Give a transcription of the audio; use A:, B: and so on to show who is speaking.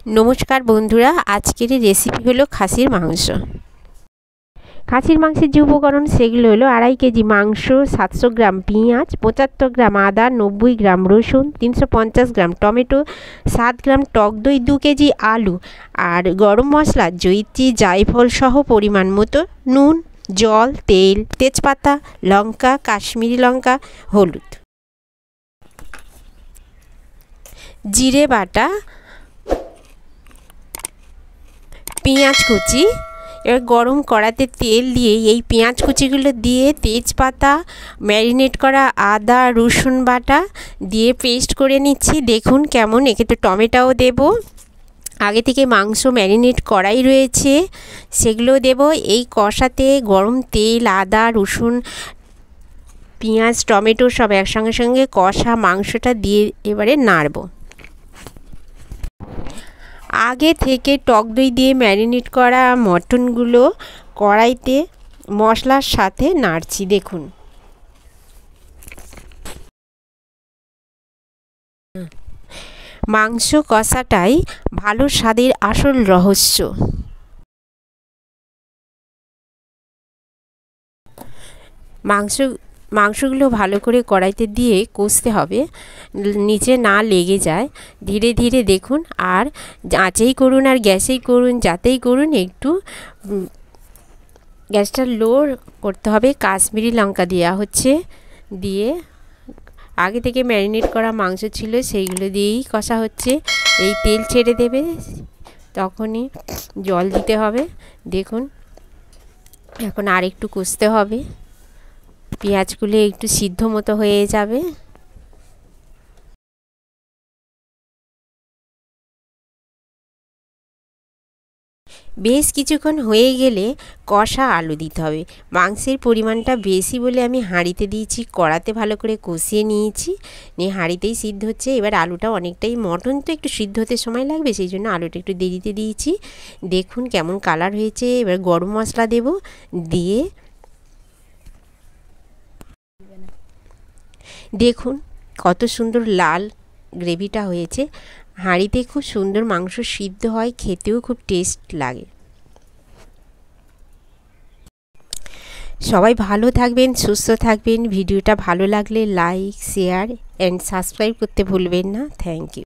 A: নমস্কার বন্ধুরা, আজকের রেসিপি হলো খাসির মাংস। খাসির মাংসের যে উপকরণ সেগুলো হলো 2.5 কেজি মাংস, 700 গ্রাম পেঁয়াজ, 75 গ্রাম আদা, 90 গ্রাম রসুন, 350 গ্রাম টমেটো, 7 গ্রাম টক দই, 2 কেজি আলু আর গরম মশলা, জয়িত্রী, জায়ফল সহ পরিমাণ মতো নুন, জল, তেল, তেজপাতা, লঙ্কা, কাশ্মীরি লঙ্কা, হলুদ, জিরে বাটা, পেঁয়াজ কুচি। এবার গরম কড়াতে তেল দিয়ে এই পেঁয়াজ কুচিগুলো দিয়ে তেজপাতা, ম্যারিনেট করা আদা রসুন বাটা দিয়ে পেস্ট করে নিচ্ছি। দেখুন কেমন, এক্ষেত্রে টমেটোও দেব, আগে থেকে মাংস ম্যারিনেট করাই রয়েছে সেগুলো দেব। এই কষাতে গরম তেল, আদা রসুন, পেঁয়াজ, টমেটো সব একসঙ্গে সঙ্গে কষা মাংসটা দিয়ে এবারে নাড়ব। আগে থেকে টক দই দিয়ে ম্যারিনেট করা মটনগুলো কড়াইতে মশলার সাথে নাড়ছি। দেখুন মাংস কষাটাই ভালো স্বাদের আসল রহস্য। মাংসগুলো ভালো করে কড়াইতে দিয়ে কষতে হবে, নিচে না লেগে যায়। ধীরে ধীরে দেখুন, আর আঁচেই করুন আর গ্যাসেই করুন, যাতেই করুন একটু গ্যাসটা লো করতে হবে। কাশ্মীরি লঙ্কা দেওয়া হচ্ছে, দিয়ে আগে থেকে ম্যারিনেট করা মাংস ছিল সেইগুলো দিয়েই কষা হচ্ছে। এই তেল ছেড়ে দেবে, তখনই জল দিতে হবে। দেখুন এখন আর একটু কষতে হবে, পেঁয়াজগুলো একটু সিদ্ধ মতো হয়ে যাবে। বেশ কিছুক্ষণ হয়ে গেলে কষা আলু দিতে হবে। মাংসের পরিমাণটা বেশি বলে আমি হাঁড়িতে দিয়েছি, কড়াতে ভালো করে কষিয়ে নিয়েছি, নিয়ে হাঁড়িতেই সিদ্ধ হচ্ছে। এবার আলুটা অনেকটাই, মটন তো একটু সিদ্ধ হতে সময় লাগবে, সেই জন্য আলুটা একটু দেরিতে দিয়েছি। দেখুন কেমন কালার হয়েছে। এবার গরম মশলা দেব, দিয়ে দেখুন কত সুন্দর লাল গ্রেভিটা হয়েছে। হাঁড়িতে খুব সুন্দর মাংস সিদ্ধ হয়, খেতেও খুব টেস্ট লাগে। সবাই ভালো থাকবেন, সুস্থ থাকবেন। ভিডিওটা ভালো লাগলে লাইক, শেয়ার অ্যান্ড সাবস্ক্রাইব করতে ভুলবেন না। Thank you.